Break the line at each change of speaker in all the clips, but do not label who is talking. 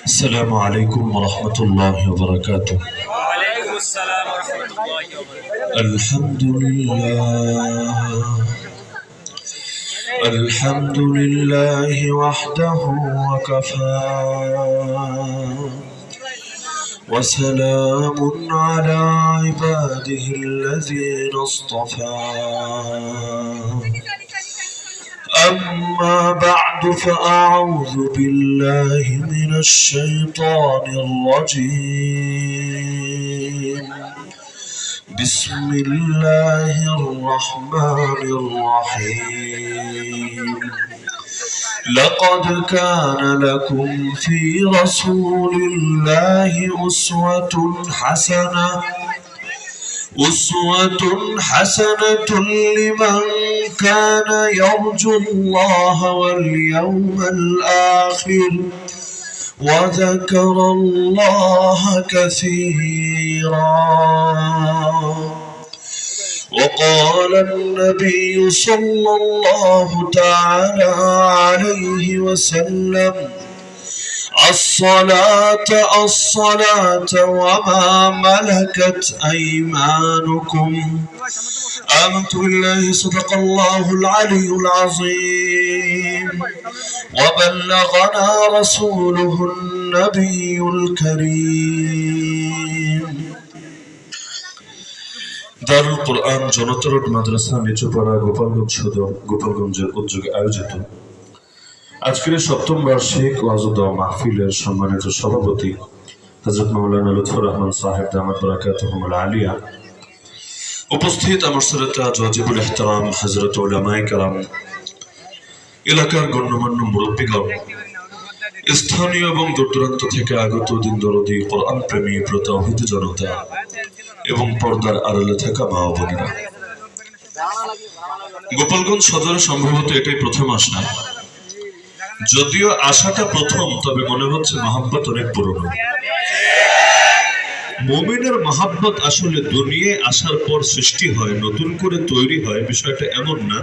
السلام عليكم ورحمة الله وبركاته.
وعليكم السلام ورحمة الله وبركاته.
الحمد لله وحده وكفى وسلام على عباده الذين اصطفى. أما بعد فأعوذ بالله من الشيطان الرجيم. بسم الله الرحمن الرحيم. لقد كان لكم في رسول الله أسوة حسنة لمن كان يرجو الله واليوم الآخر وذكر الله كثيرا. وقال النبي صلى الله تعالى عليه وسلم: الصلاة وما ملكت أيمانكم. آمنت بالله صدق الله العلي العظيم وبلغنا رسوله النبي الكريم. দারুল কোরআন জনতা road মাদ্রাসা নিচুপাড়া গোপালগঞ্জ সদর গোপালগঞ্জের উদ্যোগে আয়োজিত আজকের সপ্তম বার্ষিক ওয়াজ ও দোয়া মাহফিলের সম্মানিত সভাপতি হযরত মাওলানা লুৎফর রহমান সাহেব দামাত বারাকাতুহুল আলিয়া, উপস্থিত আমার শ্রোতা ওয়াজিবুল ইহতিরাম হযরত উলামায়ে কেরাম, এলাকার গণ্যমান্য মুরব্বিগণ, স্থানীয় এবং দূরদূরান্ত থেকে আগত দিন দরদি কোরআন প্রেমী প্রতাহিত জনতা এবং পর্দার আড়ালে থাকা মা ও বোনেরা, গোপালগঞ্জ সদরে সম্ভবত এটাই প্রথম আসা। যদিও আশাটা প্রথম, তবে মনে হচ্ছে মহাব্বত অনেক পুরনো। মুমিনের মহাব্বত আসলে দুনিয়ায় আসার পর সৃষ্টি হয়, নতুন করে তৈরি হয়। বিষয়টা এমন না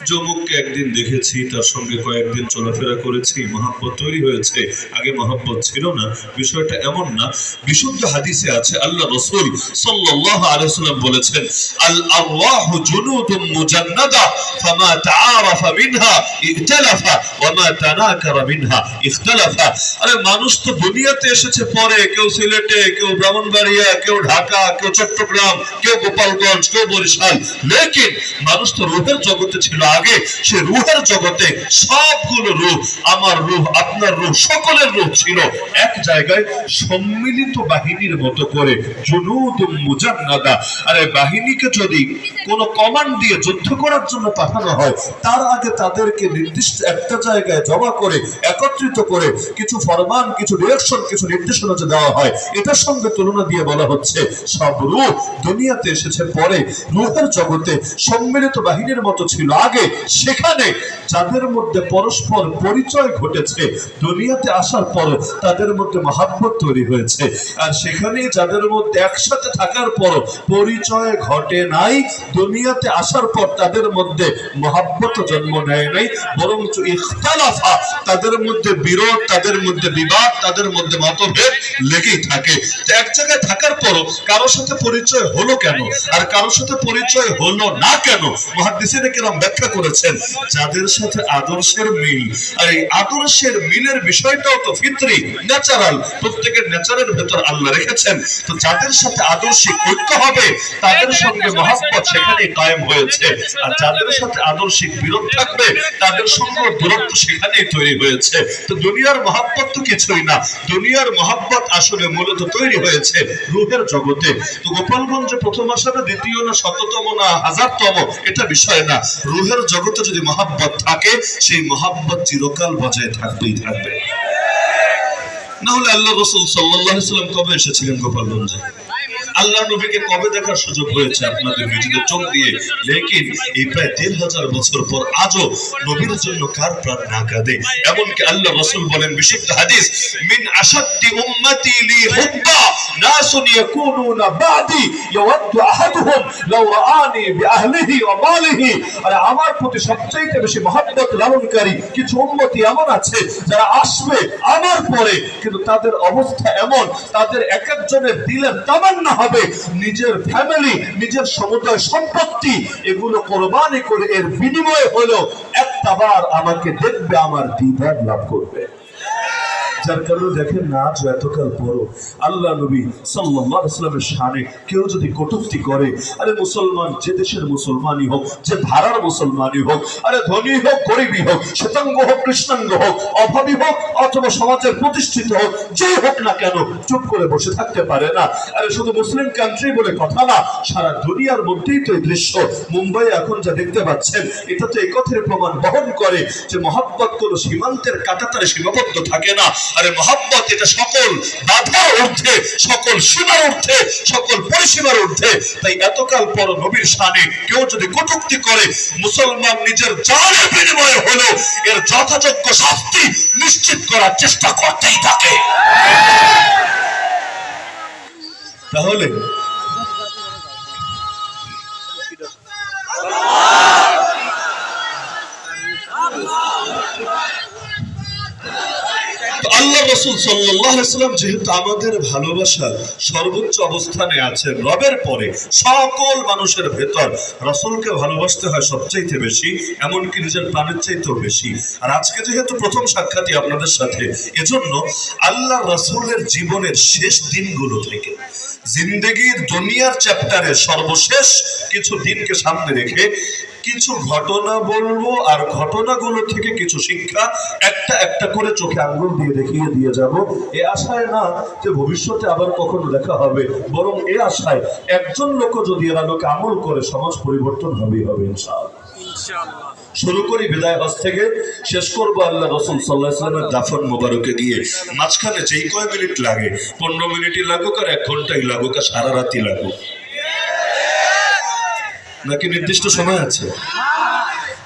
যে অমুককে একদিন দেখেছি, তার সঙ্গে কয়েকদিন চলাফেরা করেছি, মহাব্বত তৈরি হয়েছে, আগে মহাব্বত ছিল না। বিষয়টা এমন না। বিশুদ্ধ হাদিসে আছে, আল্লাহ রাসূল সাল্লাল্লাহু আলাইহি ওয়াসাল্লাম বলেছেন, আল আরওয়াহু জুনুদুম মুজান্নাদা ফামা তাআরাফা মিনহা ইখতালাফা ওয়া মা তানাকারা মিনহা ইখতালাফা। আরে মানুষ তো দুনিয়াতে এসেছে পরে, কেউ সিলেটে, কেউ ব্রাহ্মণবাড়িয়া, কেউ ঢাকা, কেউ চট্টগ্রাম, কেউ গোপালগঞ্জ, কেউ বরিশাল, লেকিন মানুষ তো রূহের জগতে ছিল আগে। সে রূহের জগতে সবগুলো রূহ, আমার রূহ, আপনার রূহ, সকলের রূহ ছিল এক জায়গায় সম্মিলিত বাহিনীর মতো করে, জুনুদুম মুজান্নাদা। আরে বাহিনীকে যদি কোন কমান্ড দিয়ে যুদ্ধ করার জন্য পাঠানো হয়, তার আগে তাদেরকে নির্দিষ্ট একটা জায়গায় জমা করে, একত্রিত করে কিছু ফরমান, কিছু ডিরেকশন, কিছু নির্দেশনা যে দেওয়া হয়, এটার সঙ্গে তুলনা দিয়ে বলা হচ্ছে সব রূহ দুনিয়াতে এসেছে পরে, রূহের জগতে সম্মিলিত বাহিনীর মতো ছিল আগে। সেখানে যাদের মধ্যে পরস্পর পরিচয় ঘটেছে, দুনিয়াতে আসার পর তাদের মধ্যে মহাব্বত তৈরি হয়েছে। আর সেখানে যাদের মধ্যে একসাথে থাকার পর পরিচয় ঘটে নাই, দুনিয়াতে আসার পর তাদের মধ্যে মহাব্বত জন্ম নেয় নাই, বরঞ্চ ইখতালাফা, তাদের মধ্যে বিরোধ, তাদের মধ্যে বিবাদ, তাদের মধ্যে মতভেদ লেগেই থাকে। এক জায়গায় থাকার পরও কারোর সাথে পরিচয় হলো কেন আর কারোর সাথে পরিচয় হলো না কেন, মুহাদ্দিসিনে কেরাম ব্যাখ্যা করেছেন, যাদের সাথে আদর্শের মিল। আর এই আদর্শের মিলের বিষয়টাও তো ফিতরি, ন্যাচারাল, প্রত্যেকের ন্যাচারের ভেতর আল্লাহ রেখেছেন। তো যাদের সাথে আদর্শিক ঐক্য হবে, তাদের সঙ্গে মহাব্বত সেখানেই কায়েম হয়েছে। আর যাদের সাথে আদর্শিক বিরোধ থাকবে, তাদের সঙ্গে দূরত্ব সেখানেই তৈরি হয়েছে। তো দুনিয়ার মহাব্বত তো কিছুই না, দুনিয়ার মহাব্বত আসলে মূলত তৈরি হয়েছে রূহের জগতে। তো গোপালগঞ্জে প্রথম আসাটা দ্বিতীয় না, শততম না, হাজারতম, এটা বিষয় না। রূহের জগতে যদি মহাব্বত থাকে, সেই মহাব্বত চিরকাল বজায় থাকবেই থাকবে। না হলে আল্লাহ রাসূল সাল্লাল্লাহু আলাইহি ওয়াসাল্লাম কবে এসেছিলেন গোপালগঞ্জে? আল্লাহ নবীকে কবে দেখার সুযোগ হয়েছে আপনাদের নিজেদের চোখ দিয়ে? লেকিন এই প্রায় ১,৫০০ বছর পর আজও নবীর জন্য কার প্রাণ না কাঁদে? এমনকি আল্লাহ রাসূল বলেন বিশুদ্ধ হাদিস, মিন আশাদ্দি উম্মতি লি হুব্বা নাসুন ইয়াকুনুনা বাদি ইয়াওয়াদ্দু আহাদুহুম লাউ রাআনি বিআহলিহি ওয়া মালিহি। আর আমার প্রতি সবচেয়ে বেশি মহব্বত লালনকারী কিছু উম্মতি এমন আছে যারা আসবে আমার পরে, কিন্তু তাদের অবস্থা এমন, তাদের এক একজনের দিলের তামান্না হবে নিজের ফ্যামিলি, নিজের সমুদায় সম্পত্তি এগুলো কোরবানি করে এর বিনিময়ে হলো একটাবার আমাকে দেখবে, আমার দিদার লাভ করবে। যার কারণে দেখেন না, আজ এতকাল পরও আল্লাহ নবী সাল্লাল্লাহু আলাইহি ওয়াসাল্লামের শানে কেউ যদি কটূক্তি করে, আরে মুসলমান যে দেশের মুসলমানই হোক, যে ধারার মুসলমানই হোক, আরে ধনী হোক গরিবই হোক, শ্বেতাঙ্গ হোক কৃষ্ণাঙ্গ হোক, অভাবী হোক অথবা সমাজের প্রতিষ্ঠিত হোক, যেই হোক না কেন চুপ করে বসে থাকতে পারে না। আরে শুধু মুসলিম কান্ট্রি বলে কথা না, সারা দুনিয়ার মধ্যেই তো এই দৃশ্য। মুম্বাই এখন যা দেখতে পাচ্ছেন, এটা তো এই কথার প্রমাণ বহন করে যে মহব্বত কোন সীমান্তের কাঁটাতারে সীমাবদ্ধ থাকে না। আরে মহব্বত এটা সকল বাধার ঊর্ধ্বে, সকল সীমার ঊর্ধ্বে, সকল পরিসীমার ঊর্ধ্বে। তাই এতকাল পর নবীর শানে কেউ যদি কটূক্তি করে, মুসলমান নিজের জানের বিনিময়ে হলো এর যথাযোগ্য শাস্তি নিশ্চিত করার চেষ্টা করতেই থাকে। তাহলে আল্লাহ রাসূল সাল্লাল্লাহু আলাইহি ওয়াসাল্লাম যেহেতু আমাদের ভালোবাসার সর্বোচ্চ অবস্থানে আছেন, রবের পরে সকল মানুষের ভেতর রাসূলকে ভালোবাসতে হয় সবচাইতে বেশি, এমনকি নিজের প্রাণের চাইতেও বেশি। আর আজকে যেহেতু প্রথম সাক্ষাৎই আপনাদের সাথে, এজন্য আল্লাহ রাসূলের জীবনের শেষ দিনগুলো থেকে, জিন্দেগির দুনিয়ার চ্যাপ্টারের সর্বশেষ কিছু দিনকে সামনে রেখে কিছু ঘটনা বলবো, আর ঘটনাগুলো থেকে কিছু শিক্ষা একটা একটা করে চোখে আঙ্গুল দিয়ে দেখিয়ে দিয়ে যাব। এ আশায় না যে ভবিষ্যতে আবার কখনো দেখা হবে, বরং এ আশায় একজন লোক যদি এর আলোকে আমল করে সমাজ পরিবর্তন হবেই হবে ইনশাআল্লাহ। শুরু করি বিদায় হজ থেকে, শেষ করবো আল্লাহ রাসূল সাল্লাল্লাহু আলাইহি ওয়াসাল্লামের দাফন মোবারকে গিয়ে। মাঝখানে যেই কয় মিনিট লাগে, 15 মিনিটই লাগুক আর 1 ঘন্টাই লাগুক আর সারা রাতই লাগুক, নাকি নির্দিষ্ট সময় আছে?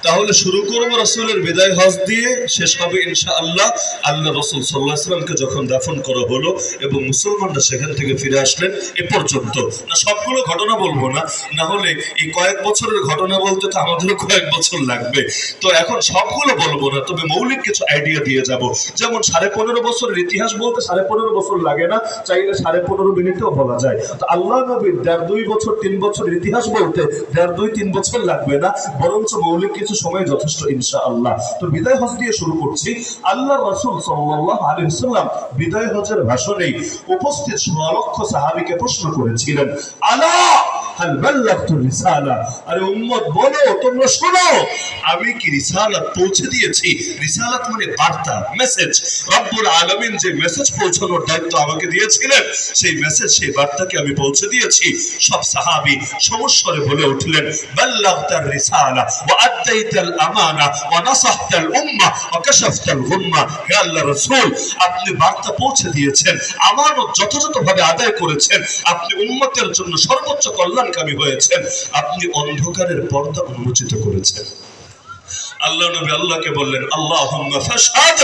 তাহলে শুরু করবো রাসূলের বিদায় হজ দিয়ে, শেষ হবে ইনশাআল্লাহ আল্লাহ রাসূল সাল্লাল্লাহু আলাইহি ওয়াসাল্লামকে যখন দাফন করা হলো এবং মুসলমানরা সেখান থেকে ফিরে আসলেন এ পর্যন্ত। না সবগুলো ঘটনা বলবো না, না হলে এই কয়েক বছরের ঘটনা বলতে তো আমাদেরও কয়েক বছর লাগবে। তো এখন সবগুলো বলবো না, তবে মৌলিক কিছু আইডিয়া দিয়ে যাব। যেমন 15.5 বছরের ইতিহাস বলতে 15.5 বছর লাগে না, চাইলে 15.5 মিনিটেও বলা যায়। তো আল্লাহ নবীর 1.5-2 বছর 3 বছরের ইতিহাস বলতে 1.5-2-3 বছর লাগবে না, বরঞ্চ মৌলিক কিছু সময় যথেষ্ট ইনশাআল্লাহ। তো বিদায় হজ দিয়ে শুরু করছি। আল্লাহ রাসূল সাল্লাল্লাহু আলাইহি ওয়াসাল্লাম বিদায় হজের ভাষণে উপস্থিত 16 লক্ষ সাহাবীকে প্রশ্ন করেছিলেন, আলা হাল বাল্লাগতু রিসালা, আরে উম্মত বলো, তোমরা শোনো, আমি কি রিসালাত পৌঁছে দিয়েছি? রিসালাত মানে বার্তা, মেসেজ। রব্বুল আলামিন যে মেসেজ পৌঁছানোর দায়িত্ব আমাকে দিয়েছিলেন, সেই মেসেজ, সেই বার্তাকে আমি পৌঁছে দিয়েছি। সব সাহাবী সমস্বরে বলে উঠলেন, বাল্লাগতার রিসালা ওয়া আদাইতাল আমানা ওয়া নাসাহতাল উম্মাহ ওয়া কাশাফতাল গুম্মা। হে আল্লাহর রাসূল, আপনি বার্তা পৌঁছে দিয়েছেন, আমানত যথাযথভাবে আদায় করেছেন, আপনি উম্মতের জন্য সর্বোচ্চ কল্যাণকামী হয়েছেন, আপনি অন্ধকারের পর্দা উন্মোচিত করেছেন। আল্লাহ নবী আল্লাহকে বললেন, আল্লাহুম্মা ফাশহাদ,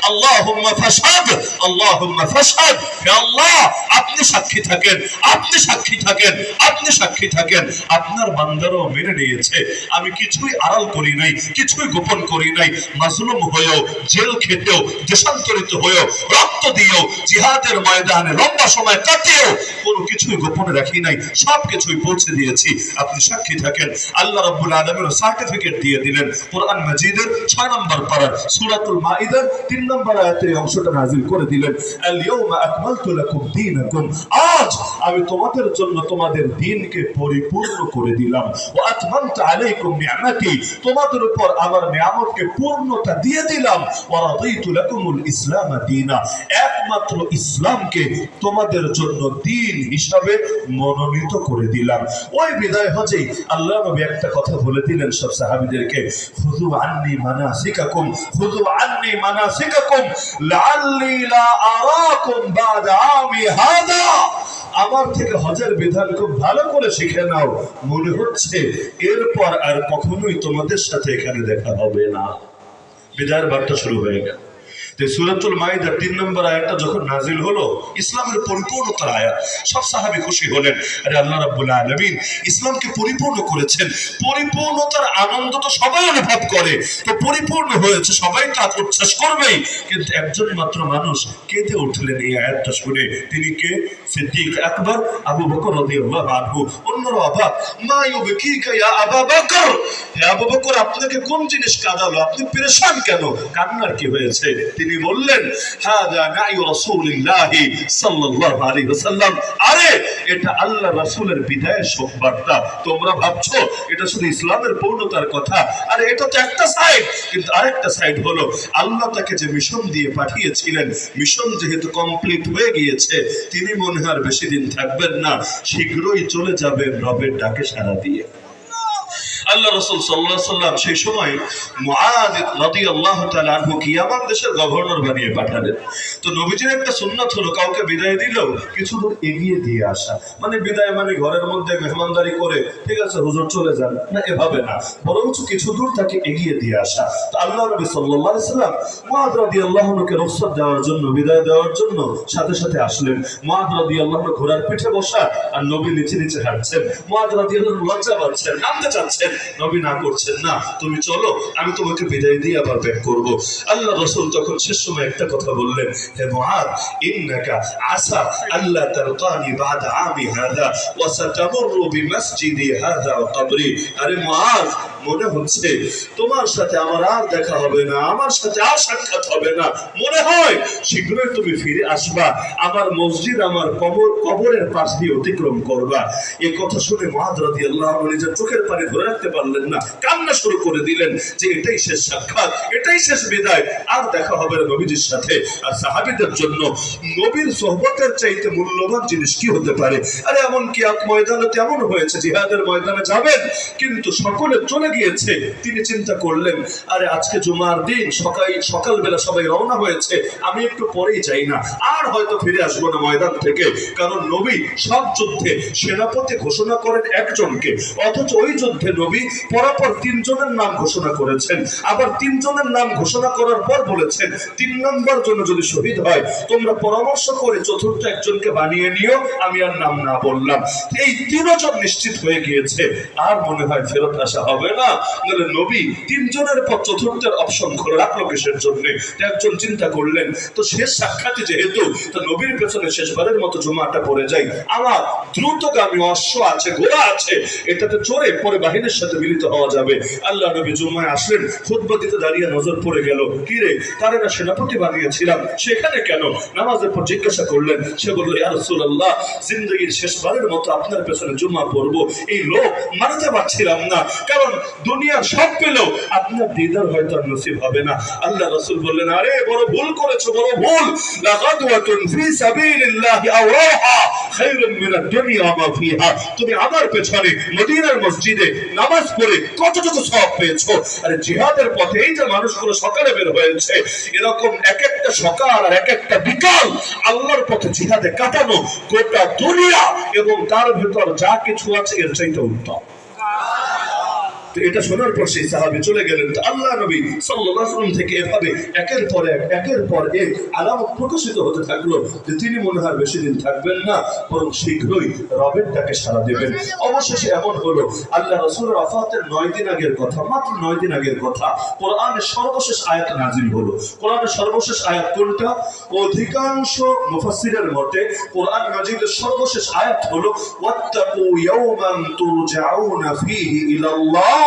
আল্লাহুম্মা ফাশহাদ, আল্লাহুম্মা ফাশহাদ। হে আল্লাহ, আপনি সাক্ষী থাকেন, আপনি সাক্ষী থাকেন, আপনি সাক্ষী থাকেন। আপনার বান্দারাও মেনে নিয়েছে, আমি কিছুই আড়াল করি নাই, কিছুই গোপন করি নাই। মাজলুম হয়েও, জেল খেটেও, দেশান্তরিত হয়েও, রক্ত দিয়েও, জিহাদের ময়দানে লম্বা সময় কাটিয়েও কোনো কিছুই গোপন রাখি নাই, সব কিছুই পৌঁছে দিয়েছি, আপনি সাক্ষী থাকেন। আল্লাহ রাব্বুল আলামিন সার্টিফিকেট দিয়ে দিলেন। কোরআন মাজিদের 6 নম্বর পারা সূরাতুল মাইদার 3 নম্বর আয়াতের অংশটা নাযিল করে দিলেন, আল ইয়াউমা আকমালতু লাকুম দীনাকুম, আজ আমি তোমাদের জন্য তোমাদের দ্বীনকে পরিপূর্ণ করে দিলাম। ওয়া আতমামতু আলাইকুম নি'মাতি, তোমাদের উপর আমার নিয়ামতকে পূর্ণতা দিয়ে দিলাম। ওয়া রাদিতু লাকুমুল ইসলাম দীনা, একমাত্র ইসলামকে তোমাদের জন্য দ্বীন হিসাবে মনোনীত করে দিলাম। ওই বিদায় হজে আল্লাহ নবী একটা কথা বলে দিলেন সব সাহাবীদেরকে, খুযু আন্নী মানাসিকাকুম, খুযু আন্নী মানাসিকাকুম লাআল্লি লা আরাকুম বাদা আমি হাদা। আমার থেকে হজের বিধান খুব ভালো করে শিখে নাও, মনে হচ্ছে এরপর আর কখনোই তোমাদের সাথে এখানে দেখা হবে না। বিদায়ের বার্তা শুরু হয়ে গেল। সূরাতুল মাইদা 3 নম্বর আয়াতটা যখন নাজিল হলো, ইসলামের পরিপূর্ণতার আয়াত, সব সাহাবী খুশি হলেন। আরে আল্লাহ রাব্বুল আলামিন ইসলামকে পরিপূর্ণ করেছেন, পরিপূর্ণতার আনন্দ তো সবাই অনুভব করে, তো পরিপূর্ণ হয়েছে, সবাই তা উচ্ছ্বাস করবেই। কিন্তু একজন মাত্র মানুষ কেঁদে উঠলেন এই আয়াতটা শুনে, তিনি কে? সিদ্দিক আকবর আবু বকর রাদিয়াল্লাহু আনহু। অন্যরা অবাক, মা ইউবকিকা ইয়া আবু বকর, হে আবু বকর আপনাকে কোন জিনিস কাঁদালো, আপনি পেরেশান কেন, কান্নার কি হয়েছে? তিনি বললেন, হাদা নাঈ রাসূলিল্লাহ সাল্লাল্লাহু আলাইহি ওয়াসাল্লাম, আরে এটা আল্লাহ রাসূলের বিদায়ের সংবাদটা। তোমরা ভাবছো এটা শুধু ইসলামের পূর্ণতার কথা, আরে এটা তো একটা সাইড, কিন্তু আরেকটা সাইড হলো আল্লাহ তাকে যে মিশন দিয়ে পাঠিয়েছিলেন, মিশন যেহেতু কমপ্লিট হয়ে গিয়েছে, তিনি মনে হয় বেশি দিন থাকবেন না, শীঘ্রই চলে যাবেন রবের ডাকে সাড়া দিয়ে। আল্লাহ রাসূল সাল্লাল্লাহু আলাইহি ওয়াসাল্লাম সেই সময় মুআদ রাদিয়াল্লাহু তাআলা আনহুকে ইয়ামান দেশের গভর্নর বানিয়ে পাঠালেন। তো নবীজির একটা সুন্নাত হলো কাউকে বিদায় দিলেও কিছু দূর এগিয়ে দিয়ে আসা, মানে বিদায় মানে ঘরের মধ্যে মেহমানদারি করে ঠিক আছে হুজুর চলে যান না, এভাবে না, বরঞ্চ কিছু দূর তাকে এগিয়ে দিয়ে আসা। তো আল্লাহ নবী সাল্লাল্লাহু আলাইহি ওয়াসাল্লাম মুআদ রাদিয়াল্লাহু আনহুকে রুখসাত দেওয়ার জন্য, বিদায় দেওয়ার জন্য সাথে সাথে আসলেন। মুআদ রাদিয়াল্লাহু আনহু ঘোড়ার পিঠে বসা, আর নবী নিচে নিচে হাঁটছেন। মুআদ রাদিয়াল্লাহু আনহু লজ্জা পাচ্ছেন, নামতে চাচ্ছেন, নবী না করছেন, না তুমি চলো, আমি তোমাকে বিদায় দিয়ে আবার ব্যাক করব। আল্লাহ রাসূল তখন শেষ সময় একটা কথা বললেন, হে মুআদ, ইন্নাকা আসা আল্লাহ তালকানি বাদা আমি হাদা ওয়া সাতামুরু বিমসজিদি হাদা ওয়া কবরি। আরে মুআদ, মনে হচ্ছে তোমার সাথে আমার আর দেখা হবে না, আমার সাথে আর সাক্ষাৎ হবে না, মনে হয় শীঘ্রই তুমি ফিরে আসবা, আমার মসজিদ, আমার কবরের পাশ দিয়ে অতিক্রম করবা। এই কথা শুনে মুআদ রাদিয়াল্লাহু আনহু নিজের চোখের পানি ধরে রাখতে পারলেন না, কান্না শুরু করে দিলেন যে এটাই শেষ সাক্ষাৎ, এটাই শেষ বিদায়, আর দেখা হবে না নবীজির সাথে। আর সাহাবীদের জন্য নবীর সোহবতের চাইতে মূল্যবান জিনিস কি হতে পারে? আরে এমন কি এক ময়দানে তেমন হয়েছে, জিহাদের ময়দানে যাবেন কিন্তু সকলে চলে গিয়েছে, তিনি চিন্তা করলেন আরে আজকে জুমার দিন, সকালবেলা সবাই রওনা হয়েছে, আমি একটু পরেই যাই না, আর হয়তো ফিরে আসবো না ময়দান থেকে। কারণ নবী সব যুদ্ধে সেনাপতি ঘোষণা করেন একজনকে, অথচ ওই যুদ্ধে নবী পরপর 3 জনের নাম ঘোষণা করেছেন, আবার 3 জনের নাম ঘোষণা করার পর বলেছেন 3 নম্বর জন্য যদি শহীদ হয় তোমরা পরামর্শ করে চতুর্থ একজনকে বানিয়ে নিও, আমি আর নাম না বললাম। এই 3 জন নিশ্চিত হয়ে গিয়েছে, আর মনে হয় ফেরত আসা হবে না। বলে নবী 3 জনের পর চতুর্থের অপশন খোলা রাখলো কিসের জন্য? একজন চিন্তা করলেন তো শেষ সাক্ষাৎ যেহেতু, তো নবীর পেছনে শেষবারের মতো জুমাটা পড়ে যাই, আমার দ্রুতগামী অশ্ব আছে, ঘোড়া আছে, এটাতে চড়ে পরে বাহিনীর সাথে মিলিত হওয়া যাবে। আল্লাহ নবী জুমায় আসলেন, খুতবা দিতে দাঁড়িয়ে নজর পড়ে গেল, কি রে তারে না সেনাপতি বানিয়েছিলাম, সেখানে কেন? নামাজের পর জিজ্ঞাসা করলেন, সে বলল ইয়া রাসূলুল্লাহ, জিন্দেগীর শেষবারের মতো আপনার পেছনে জুমা পড়বো, এই লোক মানতে পারছিলাম না, কারণ দুনিয়ার সব পেলেও আপনার দিদার হয়তো আর নসিব হবে না। আল্লাহ রাসূল বললেন, আরে বড় ভুল করেছো, বড় ভুল, লাগাদওয়াতুন ফি সাবিলিল্লাহি আওরাহা খায়রুম মিনাদ দুনিয়া ওয়া মা ফিহা। তুমি আমার পেছনে মদিনার মসজিদে নামাজ পড়ে কতটুকু সওয়াব পেয়েছো? আরে জিহাদের পথে এই যে মানুষগুলো সকালে বের হয়েছে, এরকম এক একটা সকাল আর এক একটা বিকাল আল্লাহর পথে জিহাদে কাটানো, গোটা দুনিয়া এবং তার ভিতর যা কিছু আছে এর চাইতে উত্তম। এটা শোনার পর সেই সাহাবী চলে গেলেন। তো আল্লাহ নবী সাল্লাল্লাহু আলাইহি ওয়াসাল্লাম থেকে এভাবে একের পর এক আলামত প্রকাশিত হতে থাকলো যে তিনি মনে হয় বেশি দিন থাকবেন না, বরং শীঘ্রই রবের ডাকে সাড়া দেবেন। অবশেষে এমন হলো, আল্লাহ রাসূলের ওয়াফাতের 9 দিন আগের কথা, মাত্র 9 দিন আগের কথা, কোরআনের সর্বশেষ আয়াত নাজিল হলো। কোরআনের সর্বশেষ আয়াত কোনটা? অধিকাংশ মুফাসসিরের মতে কোরআন মাজিদের সর্বশেষ আয়াত হলো ওয়াত্তাকু ইয়াওমান তুরজাউনা ফীহি ইলাল্লাহ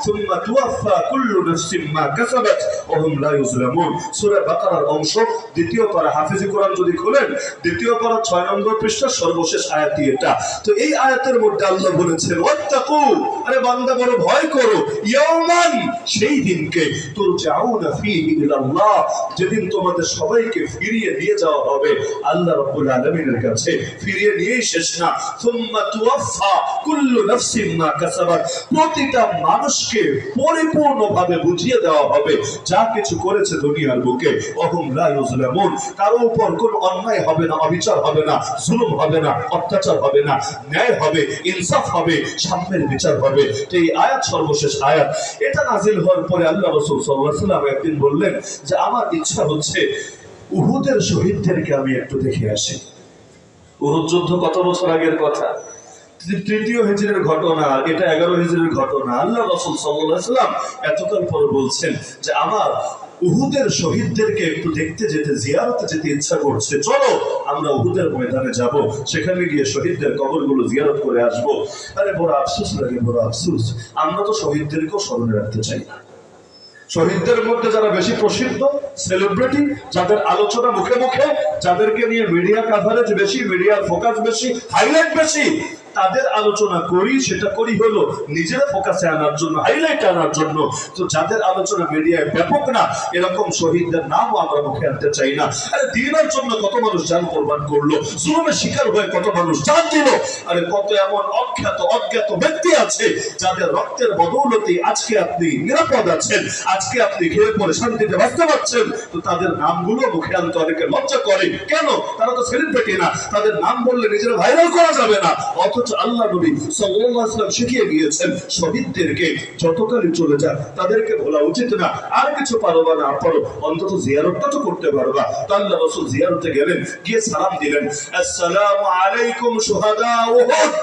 সুম্মা তুওয়াফা কুল্লু নাফসিন মা কাসাবাত ওয়া হুম লা ইউজলামুন। সূরা বাকারার অংশ, দ্বিতীয় পারা, হাফেজে কোরআন যদি খোলেন দ্বিতীয় পারা 6 নম্বর পৃষ্ঠার সর্বশেষ আয়াতই এটা। তো এই আয়াতের মধ্যে আল্লাহ বলেছেন ওয়াত্তাকু, আরে বান্দা বড় ভয় করো, ইয়াওমান, সেই দিনকে, তুরজাউনা ফীহি ইলাল্লাহ, যেদিন তোমাদের সবাইকে ফিরিয়ে নিয়ে যাওয়া হবে আল্লাহ রাব্বুল আলামিনের কাছে। ফিরিয়ে নিয়েই শেষ না, সুম্মা তুওয়াফা কুল্লু নাফসিন মা কাসাবাত, প্রতিটা মানুষকে পরিপূর্ণভাবে বুঝিয়ে দেওয়া হবে যা কিছু করেছে দুনিয়ার বুকে অহম লা ইউজলামুন, কারো উপর কোনো অন্যায় হবে না, অবিচার হবে না, জুলুম হবে না, অত্যাচার হবে না, ন্যায় হবে, ইনসাফ হবে, সাম্যের বিচার হবে। এই আয়াত সর্বশেষ আয়াত। এটা নাজিল হওয়ার পরে আল্লাহ রাসূল সাল্লাল্লাহু আলাইহি ওয়াসাল্লাম একদিন বললেন যে আমার ইচ্ছা হচ্ছে উহুদের শহীদদেরকে আমি একটু দেখে আসি। উহুদ যুদ্ধ কত বছর আগের কথা? তৃতীয় হিজরির ঘটনা, এটা 11 হিজরির ঘটনা। আল্লাহ রাসূল সাল্লাল্লাহু আলাইহি ওয়াসাল্লাম এতকাল পরে বলছেন যে আমার উহুদের শহীদদেরকে একটু দেখতে যেতে, জিয়ারতে যেতে ইচ্ছা করছে, চলো আমরা উহুদের ময়দানে যাব, সেখানে গিয়ে শহীদদের কবরগুলো জিয়ারত করে আসব। আরে বড় আফসোস লাগে, বড় আফসোস, আমরা তো শহীদদেরকেও স্মরণে রাখতে চাই না। শহীদদের মধ্যে যারা বেশি প্রসিদ্ধ, সেলিব্রিটি, যাদের আলোচনা মুখে মুখে, যাদেরকে নিয়ে মিডিয়া কভারেজ বেশি, মিডিয়ার ফোকাস বেশি, হাইলাইট বেশি, তাদের আলোচনা করি, সেটা করি হলো নিজেরা ফোকাসে আনার জন্য, হাইলাইট আনার জন্য। তো যাদের আলোচনা মিডিয়ায় ব্যাপক না, এরকম শহীদদের নামও আমরা মুখে আনতে চাই না। আরে দিনের জন্য কত মানুষ জান কোরবান করলো, জুলুমের শিকার হয়ে কত মানুষ জান দিল। আরে কত এমন অখ্যাত অজ্ঞাত ব্যক্তি আছে যাদের রক্তের বদৌলতে আজকে আপনি নিরাপদ আছেন, আজকে আপনি খেয়ে পরে শান্তিতে বাঁচতে পারছেন। তো তাদের নামগুলো মুখে আনতে অনেকে লজ্জা করে, কেন? তারা তো সেলিব্রিটি না, তাদের নাম বললে নিজেরা ভাইরাল করা যাবে না। অথচ আল্লাহ নবী সাল্লাল্লাহু আলাইহি ওয়াসাল্লাম শিখিয়ে গিয়েছেন শহীদদেরকে যতকালই চলে যাক তাদেরকে ভোলা উচিত না। আর কিছু পারো বা না পারো, অন্তত জিয়ারতটা তো করতে পারবা। তো আল্লাহ রাসূল জিয়ারতে গেলেন, গিয়ে সালাম দিলেন, আসসালামু আলাইকুম শুহাদা উহুদ।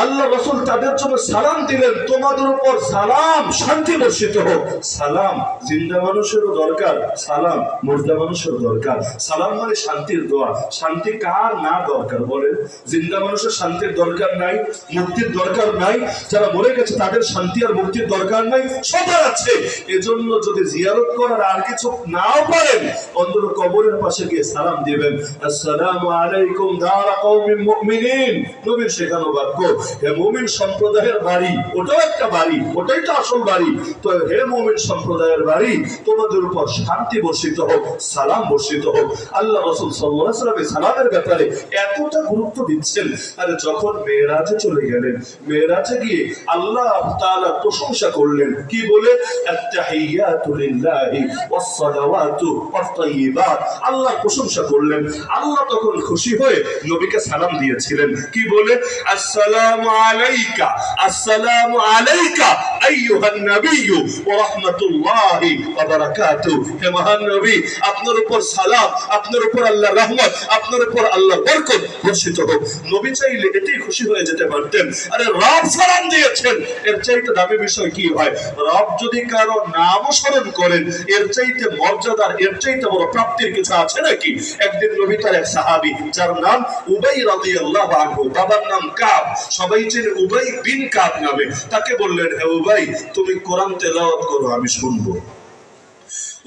আল্লাহ রাসূল তাদের জন্য সালাম দিলেন, তোমাদের উপর সালাম, শান্তি বর্ষিত হোক। সালাম জিন্দা মানুষেরও দরকার, সালাম মুর্দা মানুষেরও দরকার। সালাম মানে শান্তির দোয়া। শান্তি কার না দরকার বলেন? জিন্দা মানুষের শান্তির দরকার নাই, মুক্তির দরকার নাই, যারা মরে গেছে তাদের শান্তি আর মুক্তির দরকার নাই, সবার আছে। এজন্য যদি জিয়ারত করার আর কিছু নাও পারেন, অন্তত কবরের পাশে গিয়ে সালাম দিবেন, আসসালামু আলাইকুম দারা কওমিন মুমিনিন। নবীর শেখানো বাক্য। হে মুমিন সম্প্রদায়ের বাড়ি, ওটাও একটা বাড়ি, ওটাই তো আসল বাড়ি। তো হে মুমিন সম্প্রদায়ের বাড়ি, তোমাদের উপর শান্তি বর্ষিত হোক, সালাম বর্ষিত হোক। আল্লাহ রাসূল সাল্লাল্লাহু আলাইহি ওয়াসাল্লাম সালামের ব্যাপারে এতটা গুরুত্ব দিচ্ছেন। আরে যখন মেরাজে চলে গেলেন, মেরাজে গিয়ে আল্লাহ তাআলা প্রশংসা করলেন, কি বলে? আত-তাহিয়াতু লিল্লাহি ওয়াস-সালাওয়াতু ওয়াত-তাইয়্যিবাত। আল্লাহর প্রশংসা করলেন। আল্লাহ তখন খুশি হয়ে নবীকে সালাম দিয়েছিলেন, কি বলে? আসসালামু আলাইকা, আসসালামু আলাইকা আইয়ুহান নাবিয়্যু ওয়া রাহমাতুল্লাহি ওয়া বারাকাতুহু। হে মহান নবী, আপনার উপর সালাম, আপনার উপর আল্লাহর রহমত, আপনার উপর আল্লাহর বরকত বর্ষিত হোক। নবী চাইলে এতেই খুশি হয়ে যেতে পারতেন। আরে রব সালাম দিয়েছেন, এর চাইতে দামি বিষয় কি হয়? রব যদি কারো নাম স্মরণ করেন, এর চাইতে মর্যাদার, এর চাইতে বড় প্রাপ্তির কিছু আছে নাকি? একদিন নবী তার এক সাহাবী, যার নাম উবাই রাদিয়াল্লাহু আনহু, বাবার নাম কাব, সবাই চেনে উবাই বিন কাব নামে, তাকে বললেন, হে উবাই, তুমি কোরআন তেলাওয়াত করো, আমি শুনবো।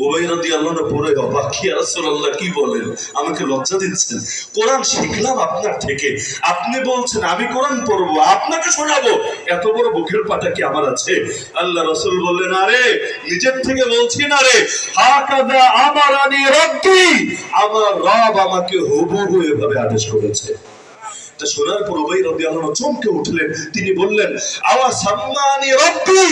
উবাই রাদিয়াল্লাহু আনহু পড়ে অবাক, ইয়া রাসূলুল্লাহ কি বলেন? আমাকে লজ্জা দিচ্ছেন? কোরআন শিখলাম আপনার থেকে, আপনি বলছেন আমি কোরআন পড়বো, আপনাকে শোনাবো, এত বড় বুকের পাটা কি আমার আছে? আল্লাহ রাসূল বললেন, আরে নিজের থেকে বলছি না রে, হাকাযা আমারানি রাব্বি, আমার রব আমাকে হুবহু এভাবে আদেশ করেছে। শোনার পর উবাই রাদিয়াল্লাহু আনহু চমকে উঠলেন। তিনি বললেন, আওয়া সাম্মানি রাব্বি,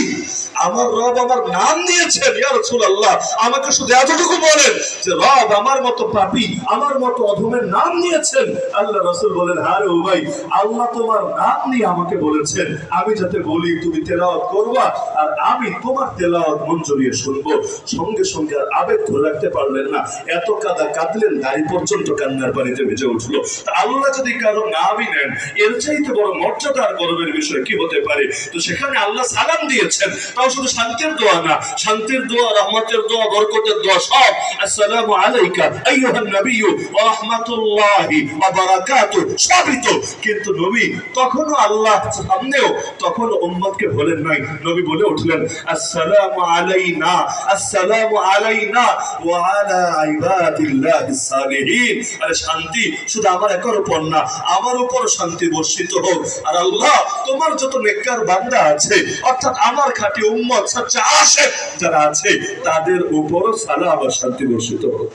আমার রব আমার নাম দিয়েছেন। ইয়া রাসূলুল্লাহ, আমাকে শুধু এতটুকু বলেন যে রব আমার মতো পাপী, আমার মতো অধমের নাম দিয়েছেন। আল্লাহ রাসূল বলেন, আরে উবাই, আল্লাহ তোমার নাম নিয়ে আমাকে বলেছেন, আমি যাতে বলি তুমি তেলাওয়াত করবা, আর আমি তোমার তেলাওয়াত মন জড়িয়ে শুনবো। সঙ্গে সঙ্গে আর আবেগ ধরে রাখতে পারলেন না, এত কাঁদলেন, দাড়ি পর্যন্ত কান্নার পানিতে ভিজে উঠলো। আল্লাহ যদি কারো নাম নেন, এর চাইতে বড় মর্যাদা আর গর্বের বিষয় কি হতে পারে? তো সেখানে আল্লাহ সালাম দিয়েছেন, তাও শুধু শান্তির দোয়া না, শান্তির দোয়া, রহমতের দোয়া, বরকতের দোয়া সব। আসসালামু আলাইকা আইয়ুহান নাবিয়্যু ওয়া রাহমাতুল্লাহি ওয়া বারাকাতুহু সবই তো। কিন্তু নবী তখনও আল্লাহ সামনেও তখনও উম্মতকে বলেন নাই। নবী বলে উঠলেন, আসসালামু আলাইনা, আসসালামু আলাইনা ওয়া আলা ইবাদিল্লাহিস সালিহিন। আরে শান্তি শুধু আমার একার উপর না, আমার উপর শান্তি বর্ষিত হোক। আর আল্লাহ তোমার যত নেককার বান্দা আছে, অর্থাৎ আমার খাঁটি উম্মত, সচ্চা আশিক যারা আছে, তাদের উপরও সালাম আর শান্তি বর্ষিত হোক।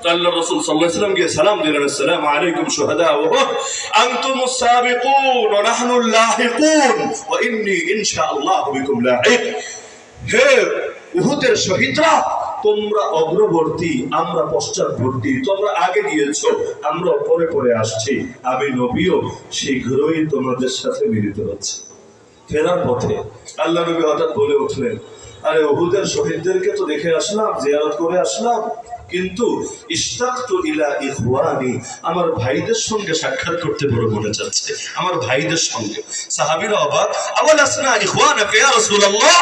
আল্লাহ রাসূল সাল্লাল্লাহু আলাইহি ওয়াসাল্লাম কে সালাম দিলেন, আসসালামু আলাইকুম শুহাদা ওয়া আনতুমুস সাবিকুন ওয়া নাহনুল লাহিকুন ওয়া ইন্নী ইনশাআল্লাহু বিকুম লাহিক। হে উহুদের শহীদরা, তোমরা অগ্রবর্তী, আমরা পশ্চাৎবর্তী। তোমরা আগে গিয়েছো, আমরা পরে পরে আসছি। আমি নবীও শীঘ্রই তোমাদের সাথে মিলিত হচ্ছে। ফেরার পথে আল্লাহ নবী হঠাৎ বলে উঠলেন, আরে উহুদের শহীদদেরকে তো দেখে আসলাম, জিয়ারত করে আসলাম, কিন্তু ইশতাকতু ইলা ইখওয়ানি, আমার ভাইদের সঙ্গে সাক্ষাৎ করতে বড় মনে চাচ্ছে, আমার ভাইদের সঙ্গে। সাহাবীরা অবাক, আওয়ালাসনা ইখওয়ানাকা ইয়া রাসূলুল্লাহ,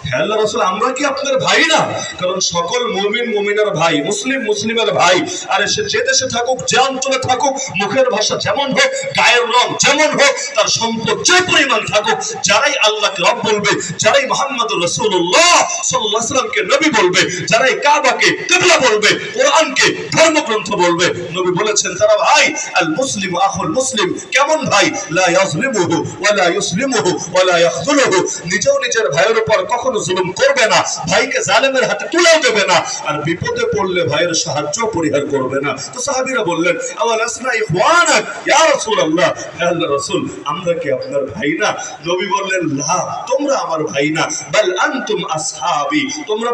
হে আল্লাহর রাসূল, আমরা কি আপনার ভাই না? কারণ সকল মুমিন মুমিনের ভাই, মুসলিম মুসলিমের ভাই। আর সে যে দেশে থাকুক, যে অঞ্চলে থাকুক, মুখের ভাষা যেমন হোক, গায়ের রং যেমন হোক, তার সম্পদ যে পরিমাণ থাকুক, যারাই আল্লাহকে রব বলবে, যারাই মুহাম্মদুর রাসূলুল্লাহ সাল্লাল্লাহু আলাইহি ওয়াসাল্লামকে নবী বলবে, যারাই কাবাকে কিবলা বলবে, কোরআনকে ধর্মগ্রন্থ বলবে, নবী বলেছেন তারা ভাই। আল মুসলিম আখুল মুসলিম, কেমন ভাই? লা ইয়াজলিমুহু ওয়া লা ইউসলিমুহু ওয়া লা ইয়াখযুলুহু, নিজেও নিজের ভাইয়ের উপর কখনো জুলুম করবে না, ভাইকে জালেমের হাতে তুলেও দেবে না, আর বিপদে পড়লে ভাইয়ের সাহায্য পরিহার করবে না। তো সাহাবীরা বললেন, আওয়ালাসনা ইখওয়ানাক ইয়া রাসূলুল্লাহ, হে আল্লাহর রাসূল, আমরা কি আপনার ভাই না? নবী বললেন, লা, তোমরা আমার ভাই না, বাল আনতুম আসহাবি, তোমরা